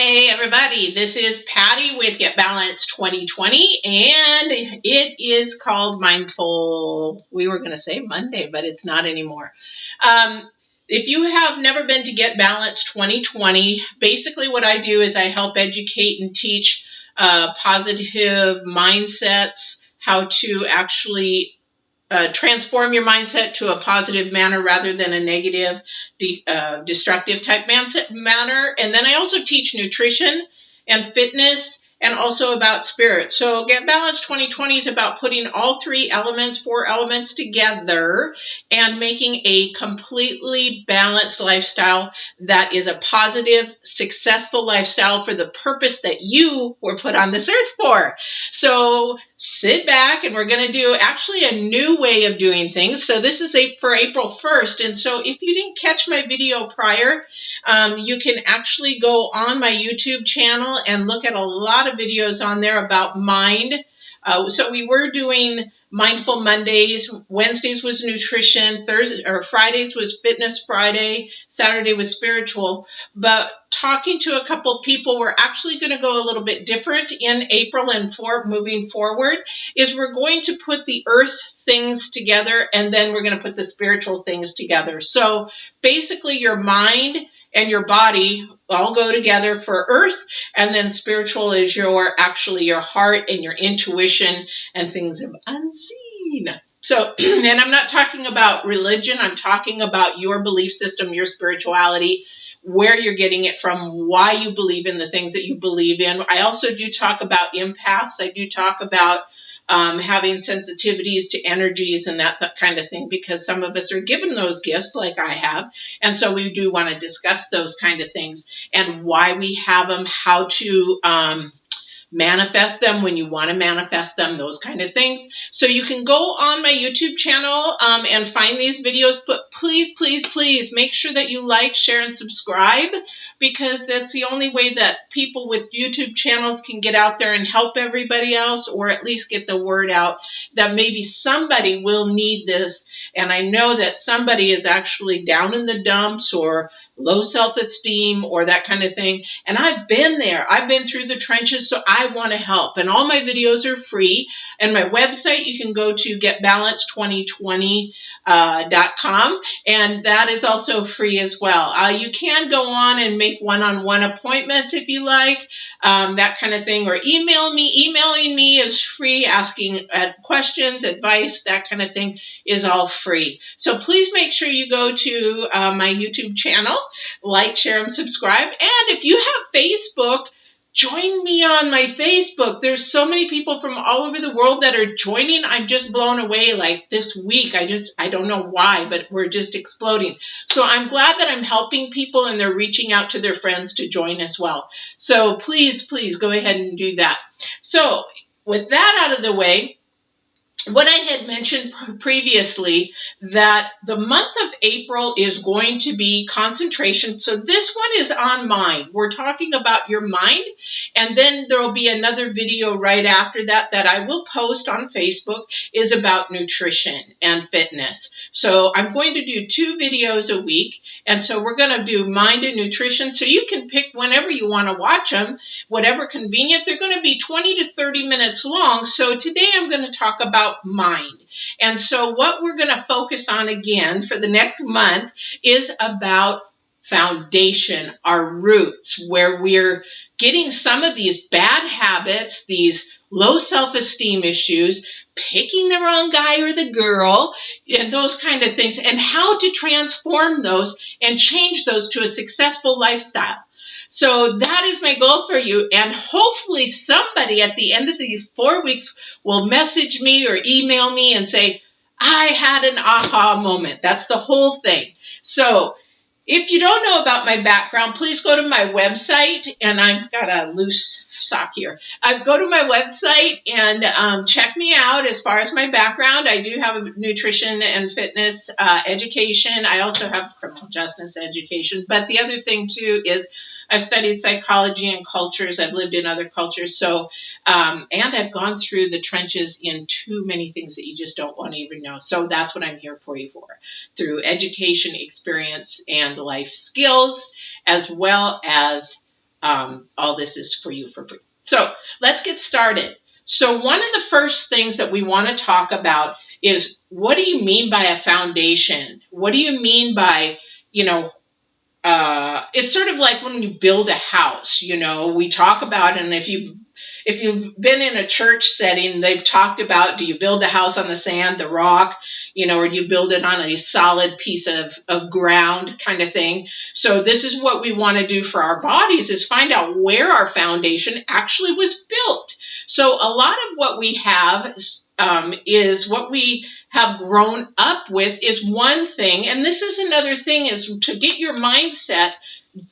Hey everybody, this is Patty with Get Balanced 2020, and it is called Mindful. We were going to say Monday, but it's not anymore. If you have never been to Get Balanced 2020, basically what I do is I help educate and teach positive mindsets, how to actually transform your mindset to a positive manner rather than a negative, destructive type manner. And then I also teach nutrition and fitness and also about spirit. So Get Balanced 2020 is about putting all four elements together and making a completely balanced lifestyle that is a positive, successful lifestyle for the purpose that you were put on this earth for. So sit back, and we're going to do actually a new way of doing things. So this is for April 1st. And so if you didn't catch my video prior, you can actually go on my YouTube channel and look at a lot of videos on there about mind. So we were doing Mindful Mondays. Wednesdays was nutrition. Fridays was Fitness Friday. Saturday was spiritual. But talking to a couple people, we're actually going to go a little bit different in April and moving forward. Is we're going to put the earth things together, and then we're going to put the spiritual things together. So basically, your mind and your body all go together for earth, and then spiritual is your heart and your intuition and things of unseen. So, and I'm not talking about religion, I'm talking about your belief system, your spirituality, where you're getting it from, why you believe in the things that you believe in. I also do talk about empaths. I do talk about having sensitivities to energies and that kind of thing, because some of us are given those gifts like I have. And so we do want to discuss those kind of things and why we have them, how to manifest them when you want to manifest them, those kind of things. So you can go on my YouTube channel and find these videos, but please, please, please make sure that you like, share, and subscribe, because that's the only way that people with YouTube channels can get out there and help everybody else, or at least get the word out that maybe somebody will need this. And I know that somebody is actually down in the dumps or low self-esteem or that kind of thing. And I've been there. I've been through the trenches, so I want to help. And all my videos are free. And my website, you can go to getbalanced2020.com, and that is also free as well. You can go on and make one-on-one appointments if you like, that kind of thing, or email me. Emailing me is free. Asking questions, advice, that kind of thing is all free. So please make sure you go to my YouTube channel, like, share, and subscribe. And if you have Facebook, join me on my Facebook. There's so many people from all over the world that are joining. I'm just blown away. Like this week, I don't know why, but we're just exploding. So I'm glad that I'm helping people and they're reaching out to their friends to join as well. So please, please go ahead and do that. So with that out of the way, what I had mentioned previously, that the month of April is going to be concentration. So this one is on mind. We're talking about your mind. And then there will be another video right after that I will post on Facebook, is about nutrition and fitness. So I'm going to do 2 videos a week. And so we're going to do mind and nutrition. So you can pick whenever you want to watch them, whatever convenient. They're going to be 20 to 30 minutes long. So today I'm going to talk about mind. And so what we're going to focus on again for the next month is about foundation, our roots, where we're getting some of these bad habits, these low self-esteem issues, picking the wrong guy or the girl, and those kind of things, and how to transform those and change those to a successful lifestyle. So that is my goal for you. And hopefully somebody at the end of these 4 weeks will message me or email me and say, I had an aha moment. That's the whole thing. So if you don't know about my background, please go to my website, and I've got a loose sock here. Go to my website and check me out as far as my background. I do have a nutrition and fitness education. I also have criminal justice education. But the other thing, too, is I've studied psychology and cultures. I've lived in other cultures. So, and I've gone through the trenches in too many things that you just don't want to even know. So that's what I'm here for you for, through education, experience, and life skills, as well as all this is for you for free. So let's get started. So one of the first things that we want to talk about is, what do you mean by a foundation? What do you mean by, it's sort of like when you build a house, we talk about, and if you've been in a church setting, they've talked about, do you build the house on the sand, the rock, or do you build it on a solid piece of ground kind of thing. So this is what we want to do for our bodies, is find out where our foundation actually was built. So a lot of what we have is what we have grown up with is one thing. And this is another thing, is to get your mindset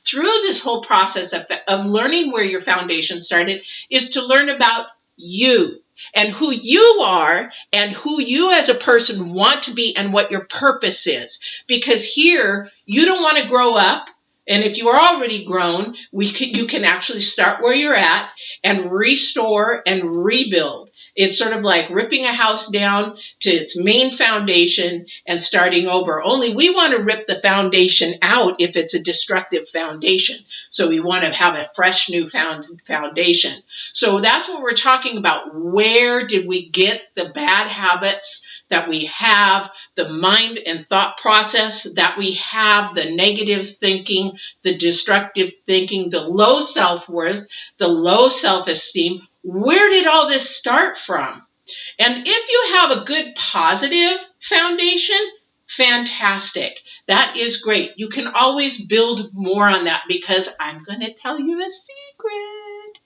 through this whole process of learning where your foundation started, is to learn about you and who you are and who you as a person want to be and what your purpose is. Because here, you don't want to grow up. And if you are already grown, you can actually start where you're at and restore and rebuild. It's sort of like ripping a house down to its main foundation and starting over. Only we want to rip the foundation out if it's a destructive foundation. So we want to have a fresh new foundation. So that's what we're talking about. Where did we get the bad habits that we have, the mind and thought process that we have, the negative thinking, the destructive thinking, the low self-worth, the low self-esteem? Where did all this start from? And if you have a good positive foundation, fantastic. That is great. You can always build more on that, because I'm going to tell you a secret.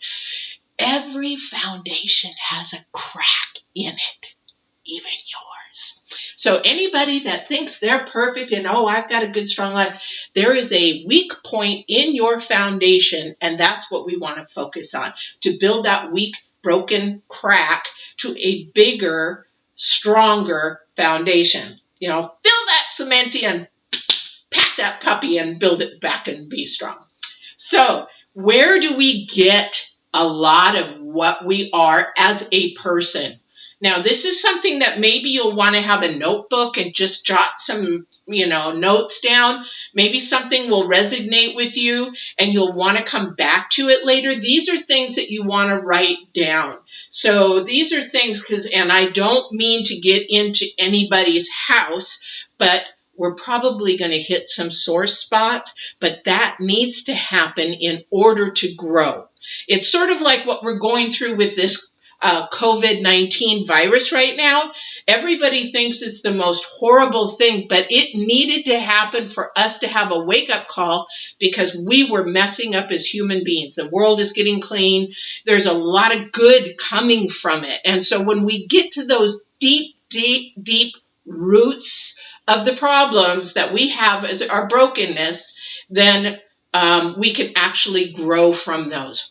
Every foundation has a crack in it, even yours. So anybody that thinks they're perfect and, I've got a good, strong life, there is a weak point in your foundation, and that's what we want to focus on, to build that weak, broken crack to a bigger, stronger foundation. Fill that cement in, pack that puppy and build it back and be strong. So where do we get a lot of what we are as a person? Now, this is something that maybe you'll want to have a notebook and just jot some, notes down. Maybe something will resonate with you and you'll want to come back to it later. These are things that you want to write down. So these are things, and I don't mean to get into anybody's house, but we're probably going to hit some sore spots, but that needs to happen in order to grow. It's sort of like what we're going through with this COVID-19 virus right now. Everybody thinks it's the most horrible thing, but it needed to happen for us to have a wake-up call, because we were messing up as human beings. The world is getting clean. There's a lot of good coming from it. And so when we get to those deep, deep, deep roots of the problems that we have as our brokenness, then we can actually grow from those.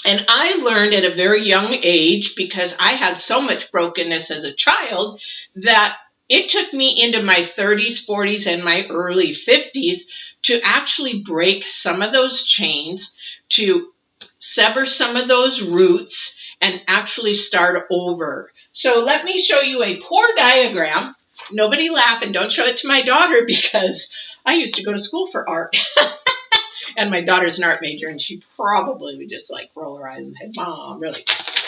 And I learned at a very young age, because I had so much brokenness as a child, that it took me into my 30s, 40s, and my early 50s to actually break some of those chains, to sever some of those roots, and actually start over. So let me show you a poor diagram. Nobody laugh, and don't show it to my daughter, because I used to go to school for art. And my daughter's an art major, and she probably would just roll her eyes and say, Mom, really?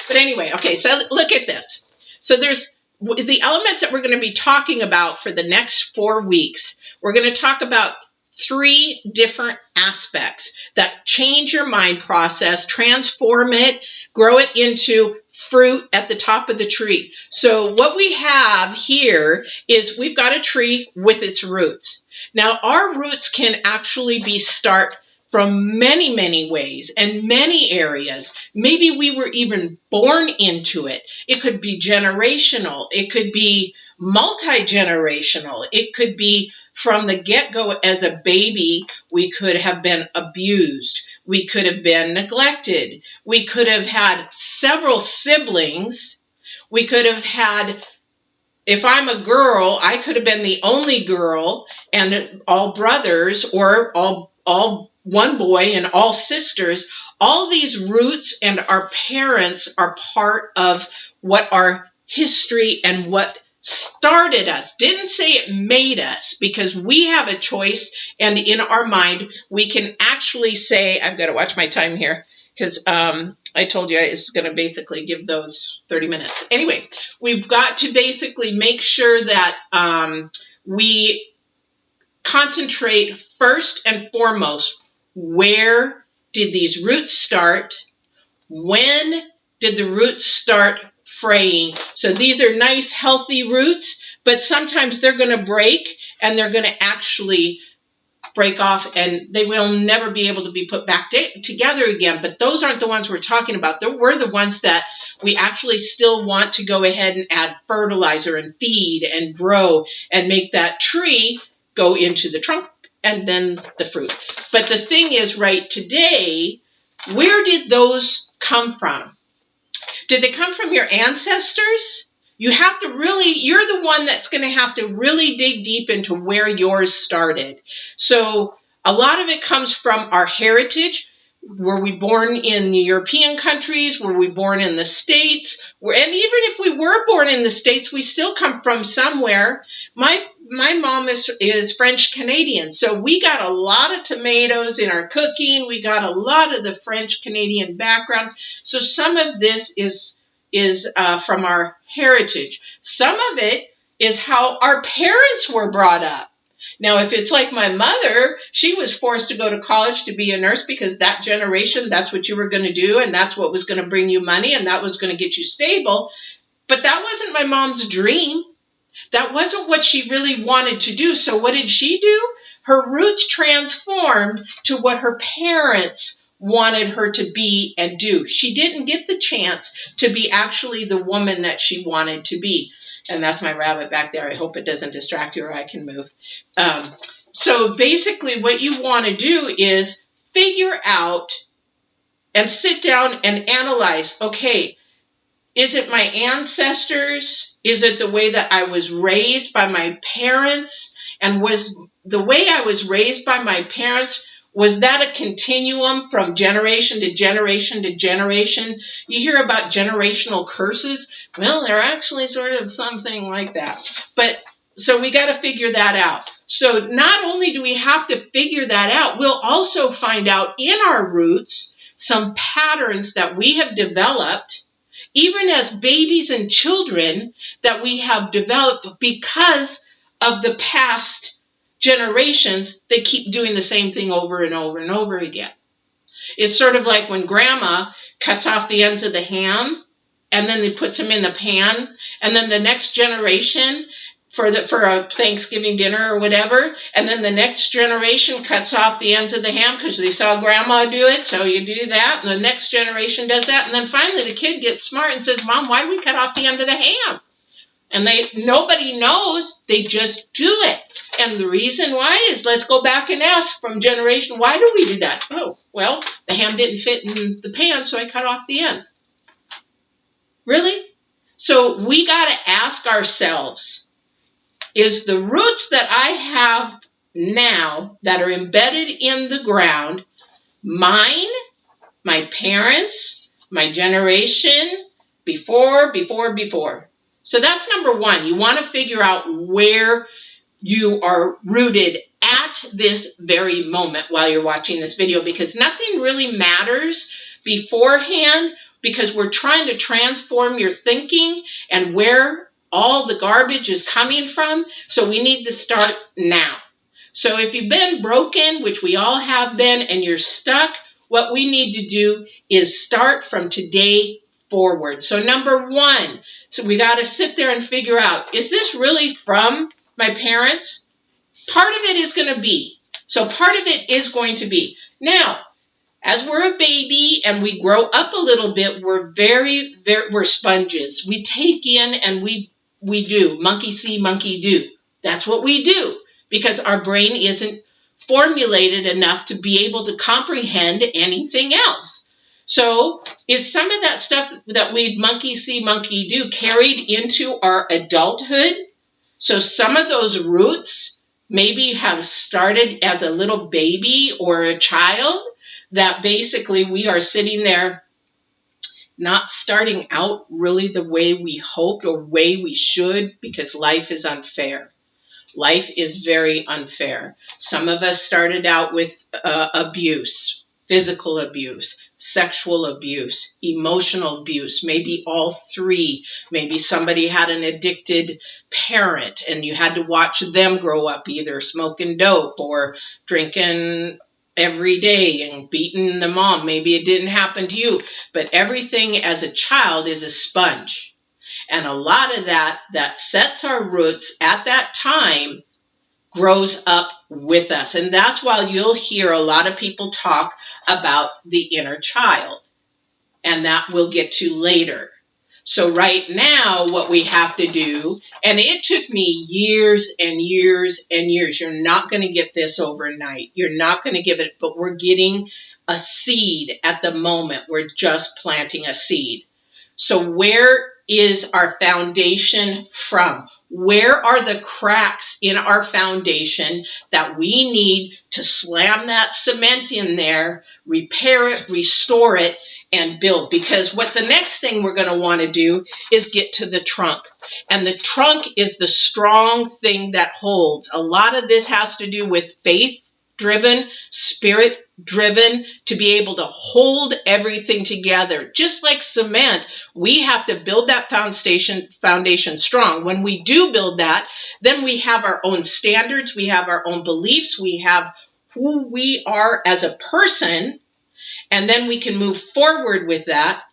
But anyway, okay, so look at this. So there's the elements that we're going to be talking about for the next 4 weeks. We're going to talk about 3 different aspects that change your mind process, transform it, grow it into fruit at the top of the tree. So what we have here is we've got a tree with its roots. Now, our roots can actually start from many, many ways and many areas. Maybe we were even born into it. It could be generational. It could be multi-generational. It could be from the get-go as a baby, we could have been abused. We could have been neglected. We could have had several siblings. We could have had, if I'm a girl, I could have been the only girl and all brothers, or all one boy and all sisters. All these roots and our parents are part of what our history and what started us, didn't say it made us, because we have a choice, and in our mind we can actually say, I've got to watch my time here because I told you it's going to basically give those 30 minutes. Anyway, we've got to basically make sure that we concentrate first and foremost, where did these roots start? When did the roots start fraying? So these are nice, healthy roots, but sometimes they're going to break and they're going to actually break off and they will never be able to be put back together again. But those aren't the ones we're talking about. We're the ones that we actually still want to go ahead and add fertilizer and feed and grow and make that tree go into the trunk and then the fruit. But the thing is, right today, where did those come from? Did they come from your ancestors? You have to really, you're the one that's going to have to really dig deep into where yours started. So a lot of it comes from our heritage. Were we born in the European countries? Were we born in the States? And even if we were born in the States, we still come from somewhere. My mom is French Canadian, so we got a lot of tomatoes in our cooking. We got a lot of the French Canadian background. So some of this is from our heritage. Some of it is how our parents were brought up. Now, if it's like my mother, she was forced to go to college to be a nurse because that generation, that's what you were going to do, and that's what was going to bring you money, and that was going to get you stable. But that wasn't my mom's dream. That wasn't what she really wanted to do. So what did she do? Her roots transformed to what her parents wanted her to be and do. She didn't get the chance to be actually the woman that she wanted to be. And that's my rabbit back there. I hope it doesn't distract you or I can move. So basically what you want to do is figure out and sit down and analyze, okay, is it my ancestors? Is it the way that I was raised by my parents? And was the way I was raised by my parents, was that a continuum from generation to generation to generation? You hear about generational curses. Well, they're actually sort of something like that. But so we got to figure that out. So not only do we have to figure that out, we'll also find out in our roots some patterns that we have developed even as babies and children that we have developed because of the past generations. They keep doing the same thing over and over and over again. It's sort of like when grandma cuts off the ends of the ham and then they puts them in the pan, and then the next generation for a Thanksgiving dinner or whatever, and then the next generation cuts off the ends of the ham because they saw grandma do it, so you do that, and the next generation does that, and then finally the kid gets smart and says, Mom, why do we cut off the end of the ham? And nobody knows, they just do it. And the reason why is, let's go back and ask from generation, why do we do that? Oh, well, the ham didn't fit in the pan, so I cut off the ends. Really? So we got to ask ourselves, is the roots that I have now that are embedded in the ground mine, my parents, my generation, before? So that's number one. You want to figure out where you are rooted at this very moment while you're watching this video, because nothing really matters beforehand, because we're trying to transform your thinking and where all the garbage is coming from. So we need to start now. So if you've been broken, which we all have been, and you're stuck, what we need to do is start from today forward. So number one, so we got to sit there and figure out, is this really from my parents? Part of it is going to be. So part of it is going to be. Now, as we're a baby and we grow up a little bit, we're we're sponges. We take in and we do. Monkey see, monkey do. That's what we do, because our brain isn't formulated enough to be able to comprehend anything else. So is some of that stuff that we monkey see, monkey do carried into our adulthood? So some of those roots maybe have started as a little baby or a child, that basically we are sitting there not starting out really the way we hoped or way we should, because life is unfair. Life is very unfair. Some of us started out with abuse, physical abuse, sexual abuse, emotional abuse, maybe all three. Maybe somebody had an addicted parent and you had to watch them grow up either smoking dope or drinking every day and beating the mom. Maybe it didn't happen to you, but everything as a child is a sponge. And a lot of that sets our roots at that time grows up with us. And that's why you'll hear a lot of people talk about the inner child. And that we'll get to later. So right now, what we have to do, and it took me years and years and years. You're not going to get this overnight. You're not going to give it, but we're getting a seed at the moment. We're just planting a seed. So where is our foundation from? Where are the cracks in our foundation that we need to slam that cement in there, repair it, restore it, and build? Because what the next thing we're going to want to do is get to the trunk. And the trunk is the strong thing that holds. A lot of this has to do with faith driven, spirit driven, to be able to hold everything together. Just like cement, we have to build that foundation strong. When we do build that, then we have our own standards, we have our own beliefs, we have who we are as a person, and then we can move forward with that.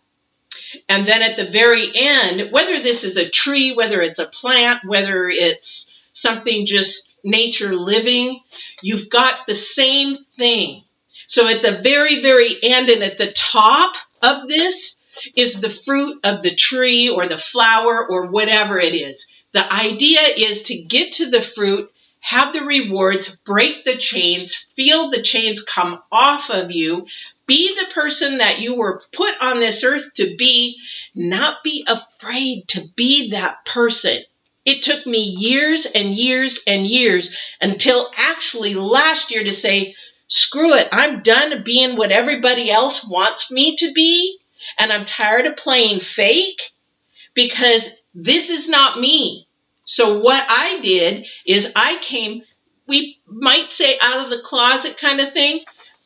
And then at the very end, whether this is a tree, whether it's a plant, whether it's something just nature living, you've got the same thing. So at the very, very end and at the top of this is the fruit of the tree or the flower or whatever it is. The idea is to get to the fruit, have the rewards, break the chains, feel the chains come off of you, be the person that you were put on this earth to be, not be afraid to be that person. It took me years and years and years until actually last year to say, screw it, I'm done being what everybody else wants me to be, and I'm tired of playing fake because this is not me. So what I did is I came, we might say out of the closet kind of thing,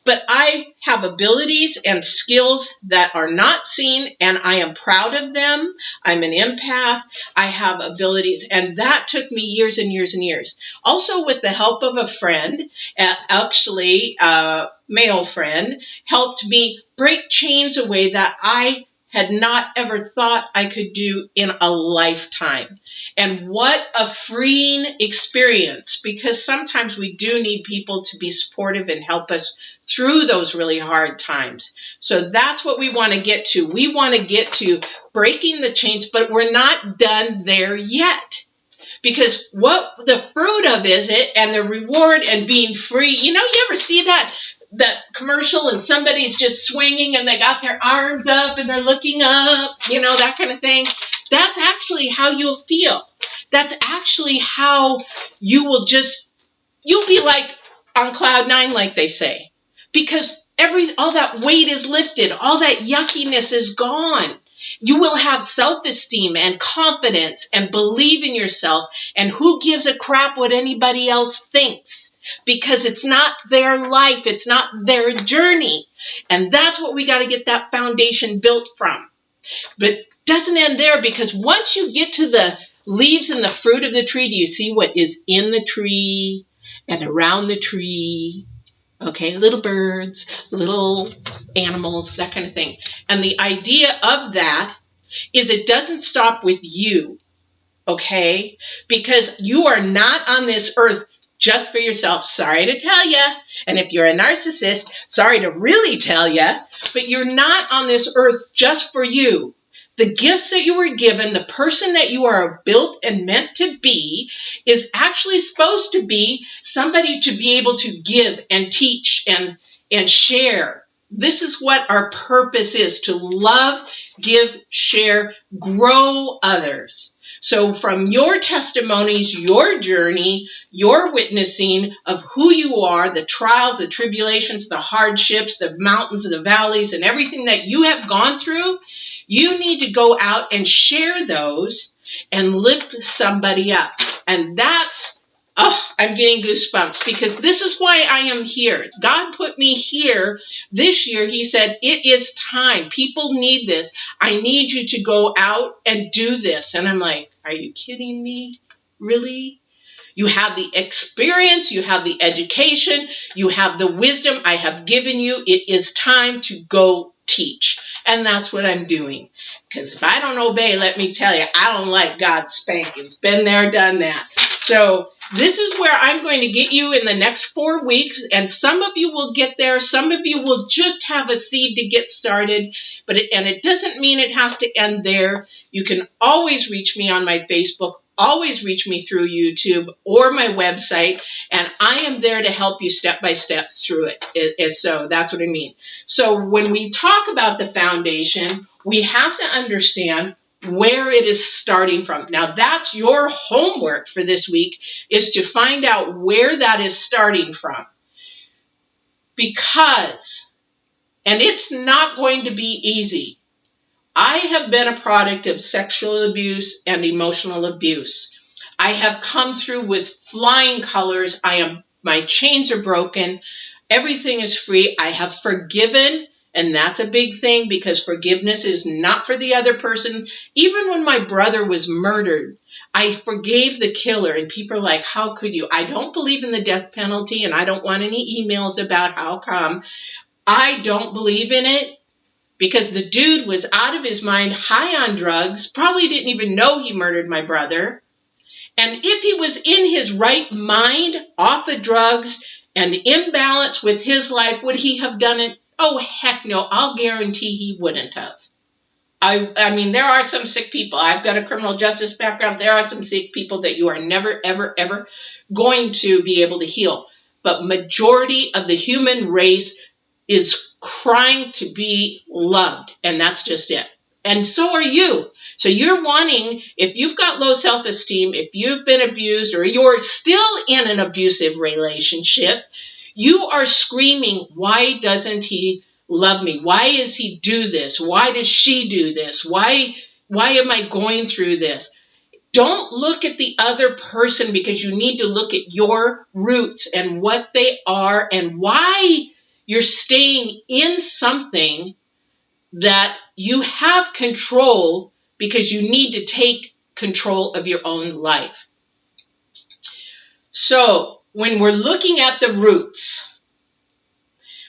but I have abilities and skills that are not seen, and I am proud of them. I'm an empath. I have abilities, and that took me years and years and years. Also, with the help of a friend, actually a male friend, helped me break chains away that I had not ever thought I could do in a lifetime. And what a freeing experience, because sometimes we do need people to be supportive and help us through those really hard times. So that's what we want to get to. We want to get to breaking the chains, but we're not done there yet. Because what the fruit of is it, and the reward and being free. You know, you ever see that commercial and somebody's just swinging and they got their arms up and they're looking up, you know, that kind of thing? That's actually how you'll feel. That's actually how you will you'll be like on cloud nine, like they say, because all that weight is lifted, all that yuckiness is gone. You will have self-esteem and confidence and believe in yourself, and who gives a crap what anybody else thinks, because it's not their life, it's not their journey. And that's what we got to get that foundation built from. But it doesn't end there, because once you get to the leaves and the fruit of the tree, do you see what is in the tree and around the tree? Okay, little birds, little animals, that kind of thing. And the idea of that is it doesn't stop with you, okay? Because you are not on this earth just for yourself. Sorry to tell you. And if you're a narcissist, sorry to really tell you, but you're not on this earth just for you. The gifts that you were given, the person that you are built and meant to be, is actually supposed to be somebody to be able to give and teach and share. This is what our purpose is, to love, give, share, grow others. So from your testimonies, your journey, your witnessing of who you are, the trials, the tribulations, the hardships, the mountains, the valleys, and everything that you have gone through, you need to go out and share those and lift somebody up. And that's, oh, I'm getting goosebumps, because this is why I am here. God put me here this year. He said, it is time. People need this. I need you to go out and do this. And I'm like, are you kidding me? Really? You have the experience, you have the education, you have the wisdom I have given you. It is time to go teach. And that's what I'm doing. Because if I don't obey, let me tell you, I don't like God's spankings. Been there, done that. So this is where I'm going to get you in the next 4 weeks. And some of you will get there. Some of you will just have a seed to get started. And it doesn't mean it has to end there. You can always reach me on my Facebook. Always reach me through YouTube or my website, and I am there to help you step by step through it. So that's what I mean. So when we talk about the foundation, we have to understand where it is starting from. Now that's your homework for this week, is to find out where that is starting from. Because, and it's not going to be easy, I have been a product of sexual abuse and emotional abuse. I have come through with flying colors. My chains are broken. Everything is free. I have forgiven, and that's a big thing, because forgiveness is not for the other person. Even when my brother was murdered, I forgave the killer, and people are like, how could you? I don't believe in the death penalty, and I don't want any emails about how come. I don't believe in it. Because the dude was out of his mind, high on drugs, probably didn't even know he murdered my brother. And if he was in his right mind, off of drugs, and in balance with his life, would he have done it? Oh, heck no. I'll guarantee he wouldn't have. I mean, there are some sick people. I've got a criminal justice background. There are some sick people that you are never, ever, ever going to be able to heal. But majority of the human race is crying to be loved, and that's just it. And so are you. So you're wanting, if you've got low self-esteem, if you've been abused, or you're still in an abusive relationship, you are screaming, why doesn't he love me? Why does he do this? Why does she do this? Why am I going through this? Don't look at the other person, because you need to look at your roots and what they are and why you're staying in something that you have control, because you need to take control of your own life. So when we're looking at the roots,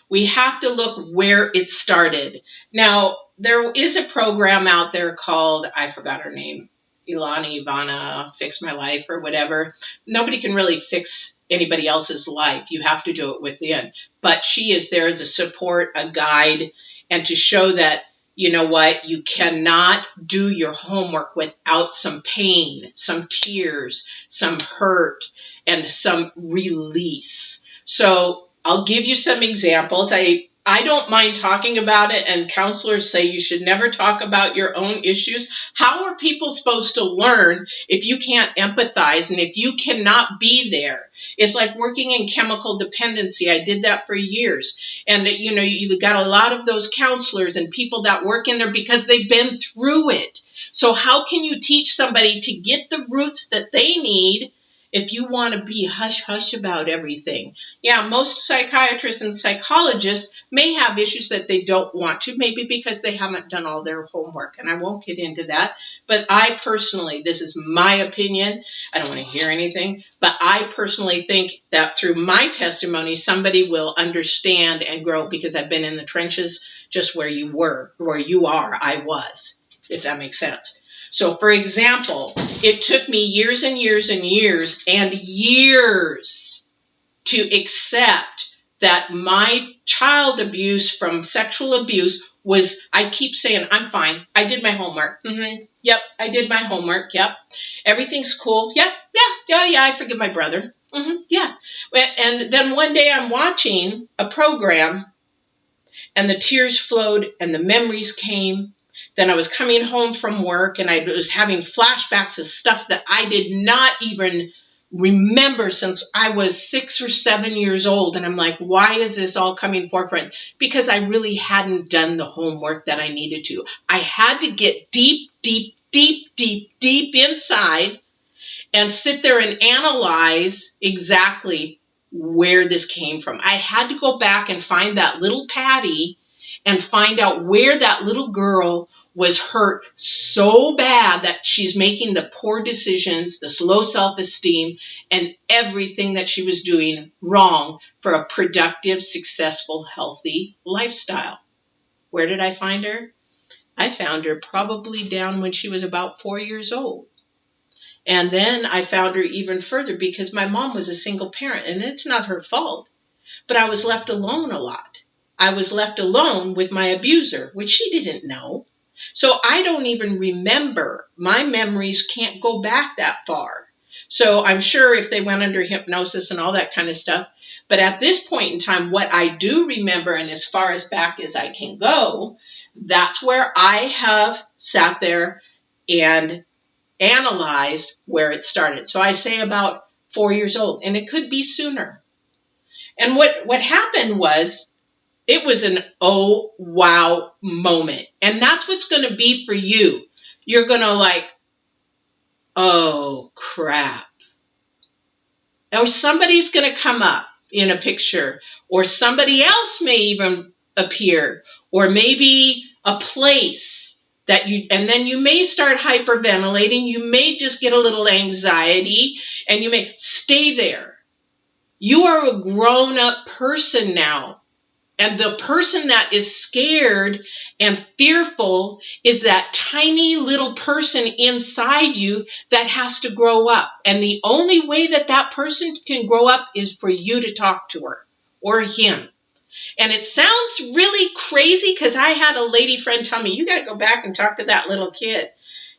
we have to look where it started. Now, there is a program out there called, I forgot her name, Ivana, Fix My Life or whatever. Nobody can really fix anybody else's life. You have to do it within. But she is there as a support, a guide, and to show that, you know what, you cannot do your homework without some pain, some tears, some hurt, and some release. So I'll give you some examples. I don't mind talking about it, and counselors say you should never talk about your own issues. How are people supposed to learn if you can't empathize and if you cannot be there? It's like working in chemical dependency. I did that for years. And, you know, you've got a lot of those counselors and people that work in there because they've been through it. So how can you teach somebody to get the roots that they need if you want to be hush-hush about everything? Yeah, most psychiatrists and psychologists may have issues that they don't want to, maybe because they haven't done all their homework, and I won't get into that. But I personally, this is my opinion, I don't want to hear anything, but I personally think that through my testimony, somebody will understand and grow, because I've been in the trenches just where you were, where you are, I was, if that makes sense. So, for example, it took me years and years and years and years to accept that my child abuse from sexual abuse was, I keep saying, I'm fine. I did my homework. Yep, I did my homework. Yep. Everything's cool. Yep, yeah, I forgive my brother. Yeah. And then one day I'm watching a program, And the tears flowed and the memories came. Then I was coming home from work and I was having flashbacks of stuff that I did not even remember since I was 6 or 7 years old. And I'm like, why is this all coming forefront? Because I really hadn't done the homework that I needed to. I had to get deep, deep, deep, deep, deep inside and sit there and analyze exactly where this came from. I had to go back and find that little Patty and find out where that little girl was hurt so bad that she's making the poor decisions, this low self-esteem, and everything that she was doing wrong for a productive, successful, healthy lifestyle. Where did I find her? I found her probably down when she was about 4 years old. And then I found her even further because my mom was a single parent, and it's not her fault. But I was left alone a lot. I was left alone with my abuser, which she didn't know. So I don't even remember. My memories can't go back that far. So I'm sure if they went under hypnosis and all that kind of stuff. But at this point in time, what I do remember, and as far as back as I can go, that's where I have sat there and analyzed where it started. So I say about 4 years old, and it could be sooner. And what happened was, it was an oh wow moment. And that's what's going to be for you. You're going to like, oh crap. Or somebody's going to come up in a picture, or somebody else may even appear, or maybe a place that you, and then you may start hyperventilating. You may just get a little anxiety, and you may stay there. You are a grown-up person now. And the person that is scared and fearful is that tiny little person inside you that has to grow up. And the only way that that person can grow up is for you to talk to her or him. And it sounds really crazy because I had a lady friend tell me, you got to go back and talk to that little kid.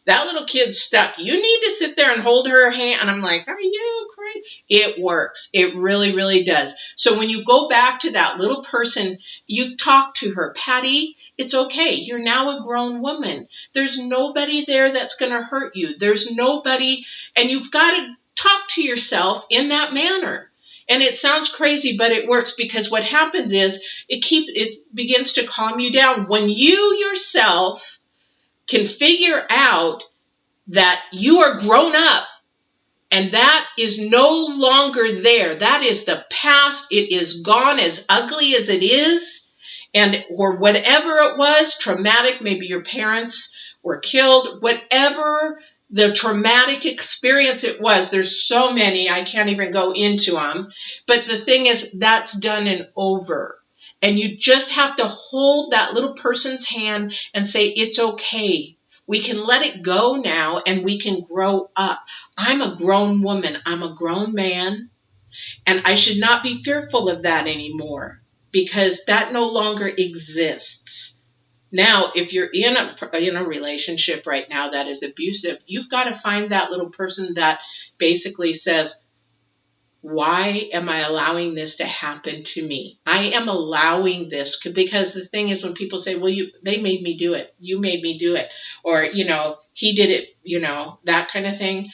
That little kid's stuck. You need to sit there and hold her hand. And I'm like, are you crazy? It works. It really, really does. So when you go back to that little person, you talk to her. Patty, it's okay. You're now a grown woman. There's nobody there that's going to hurt you. There's nobody. And you've got to talk to yourself in that manner. And it sounds crazy, but it works because what happens is it begins to calm you down. When you yourself can figure out that you are grown up and that is no longer there. That is the past. It is gone, as ugly as it is, and or whatever it was, traumatic, maybe your parents were killed, whatever the traumatic experience it was. There's so many, I can't even go into them. But the thing is, that's done and over. And you just have to hold that little person's hand and say, it's okay. We can let it go now and we can grow up. I'm a grown woman. I'm a grown man. And I should not be fearful of that anymore because that no longer exists. Now, if you're in a relationship right now that is abusive, you've got to find that little person that basically says, why am I allowing this to happen to me? I am allowing this because the thing is when people say, well, they made me do it. You made me do it. Or, he did it, that kind of thing.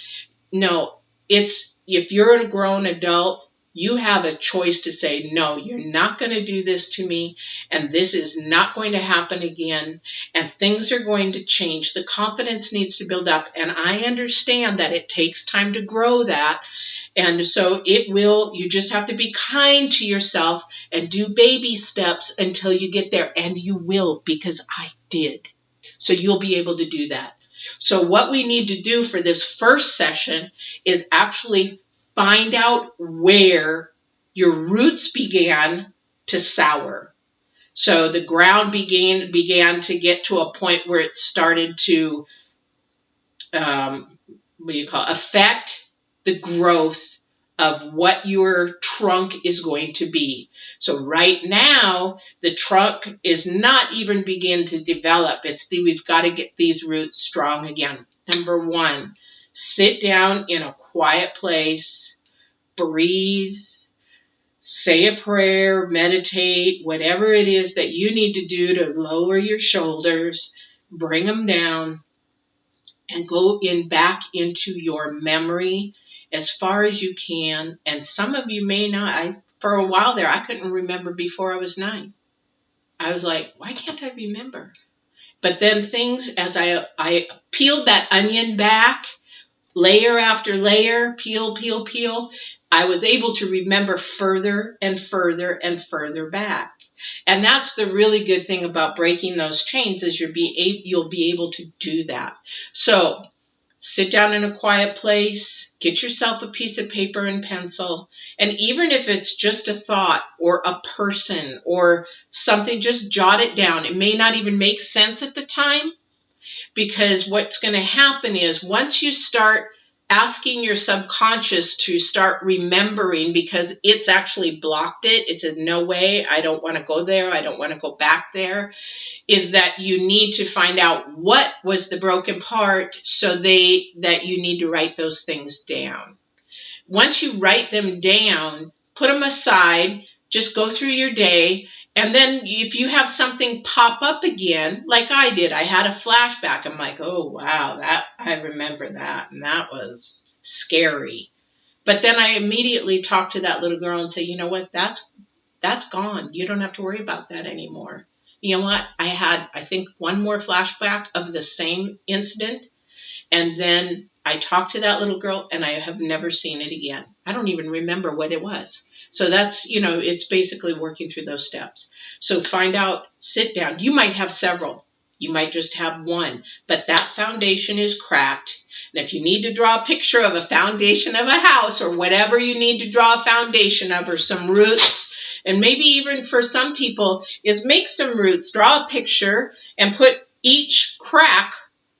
No, it's if you're a grown adult, you have a choice to say, no, you're not going to do this to me. And this is not going to happen again. And things are going to change. The confidence needs to build up. And I understand that it takes time to grow that. And so you just have to be kind to yourself and do baby steps until you get there. And you will, because I did. So you'll be able to do that. So what we need to do for this first session is actually find out where your roots began to sour. So the ground began to get to a point where it started to, affect the growth of what your trunk is going to be. So right now, the trunk is not even begin to develop. We've got to get these roots strong again. Number one, sit down in a quiet place, breathe, say a prayer, meditate, whatever it is that you need to do to lower your shoulders, bring them down, and go in back into your memory as far as you can. And some of you may not. For a while there, I couldn't remember before I was 9. I was like, why can't I remember? But then things, as I peeled that onion back, layer after layer, peel, I was able to remember further and further and further back. And that's the really good thing about breaking those chains, is you'll be able to do that. So sit down in a quiet place, get yourself a piece of paper and pencil, and even if it's just a thought or a person or something, just jot it down. It may not even make sense at the time, because what's going to happen is once you start asking your subconscious to start remembering, because it's actually blocked it, it said, no way, I don't want to go there, I don't want to go back there, is that you need to find out what was the broken part, so that you need to write those things down. Once you write them down, put them aside, just go through your day. And then if you have something pop up again, like I did, I had a flashback. I'm like, oh, wow, that I remember that. And that was scary. But then I immediately talked to that little girl and say, you know what, that's gone. You don't have to worry about that anymore. You know what? I had, I think, one more flashback of the same incident. And then I talked to that little girl and I have never seen it again. I don't even remember what it was. So that's, it's basically working through those steps. So find out, sit down. You might have several. You might just have one, but that foundation is cracked. And if you need to draw a picture of a foundation of a house or whatever you need to draw a foundation of, or some roots, and maybe even for some people is make some roots, draw a picture and put each crack,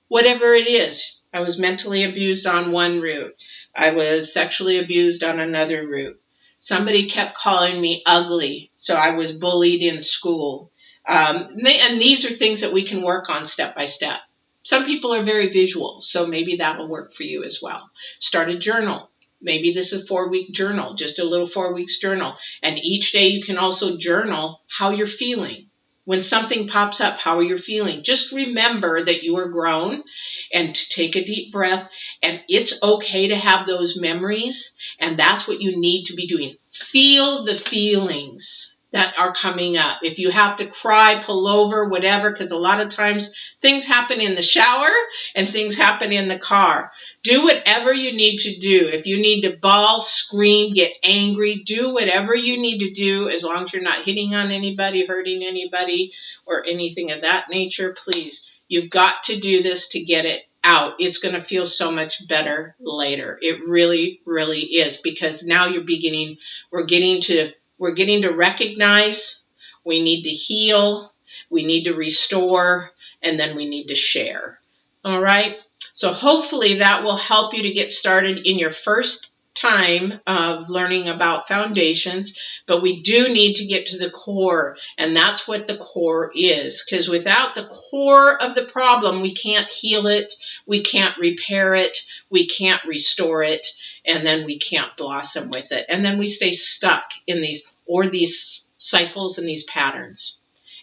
whatever it is. I was mentally abused on one root. I was sexually abused on another root. Somebody kept calling me ugly, so I was bullied in school. And these are things that we can work on step by step. Some people are very visual, so maybe that will work for you as well. Start a journal. Maybe this is a 4-week journal, just a little 4 weeks journal. And each day you can also journal how you're feeling. When something pops up, how are you feeling? Just remember that you are grown, and to take a deep breath. And it's okay to have those memories. And that's what you need to be doing. Feel the feelings that are coming up. If you have to cry, pull over, whatever, because a lot of times things happen in the shower and things happen in the car. Do whatever you need to do. If you need to bawl, scream, get angry, do whatever you need to do, as long as you're not hitting on anybody, hurting anybody, or anything of that nature. Please, you've got to do this to get it out. It's going to feel so much better later. It really, really is, because now we're getting to recognize, we need to heal, we need to restore, and then we need to share. All right? So hopefully that will help you to get started in your first time of learning about foundations, but we do need to get to the core, and that's what the core is, because without the core of the problem, we can't heal it, we can't repair it, we can't restore it, and then we can't blossom with it, and then we stay stuck in these cycles and these patterns.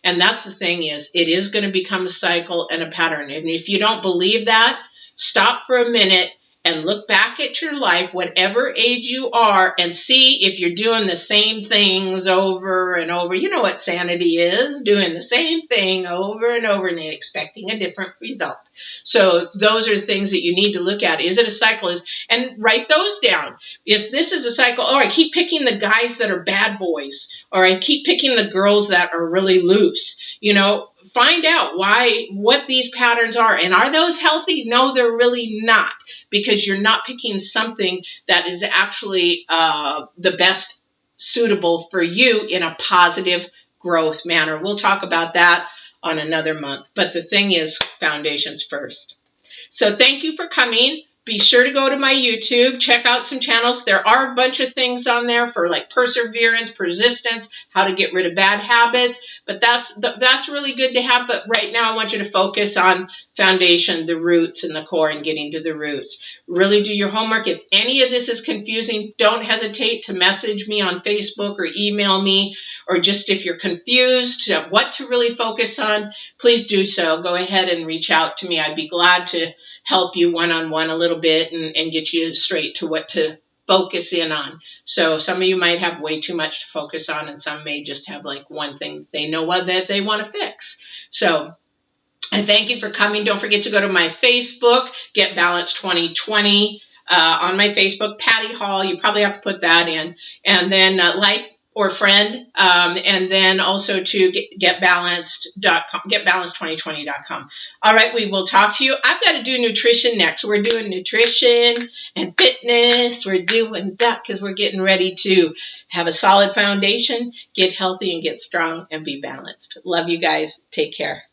And that's the thing, is it is going to become a cycle and a pattern. And if you don't believe that, stop for a minute and look back at your life, whatever age you are, and see if you're doing the same things over and over. You know what sanity is, doing the same thing over and over and expecting a different result. So those are things that you need to look at. Is it a cycle? And write those down. If this is a cycle, I keep picking the guys that are bad boys, or I keep picking the girls that are really loose. Find out what these patterns are. And are those healthy? No, they're really not, because you're not picking something that is actually the best suitable for you in a positive growth manner. We'll talk about that on another month. But the thing is, foundations first. So thank you for coming. be sure to go to my YouTube, check out some channels. There are a bunch of things on there for like perseverance, persistence, how to get rid of bad habits. But that's really good to have. But right now I want you to focus on foundation, the roots and the core, and getting to the roots. Really do your homework. If any of this is confusing, don't hesitate to message me on Facebook or email me, or just if you're confused what to really focus on, please do so. Go ahead and reach out to me. I'd be glad to help you one-on-one a little bit and get you straight to what to focus in on. So some of you might have way too much to focus on, and some may just have like one thing they know what that they want to fix. So I thank you for coming. Don't forget to go to my Facebook, Get Balanced 2020. On my Facebook, Patty Hall. You probably have to put that in. And then like or friend. And then also to getbalanced.com, getbalanced2020.com. All right, we will talk to you. I've got to do nutrition next. We're doing nutrition and fitness. We're doing that because we're getting ready to have a solid foundation, get healthy and get strong and be balanced. Love you guys. Take care.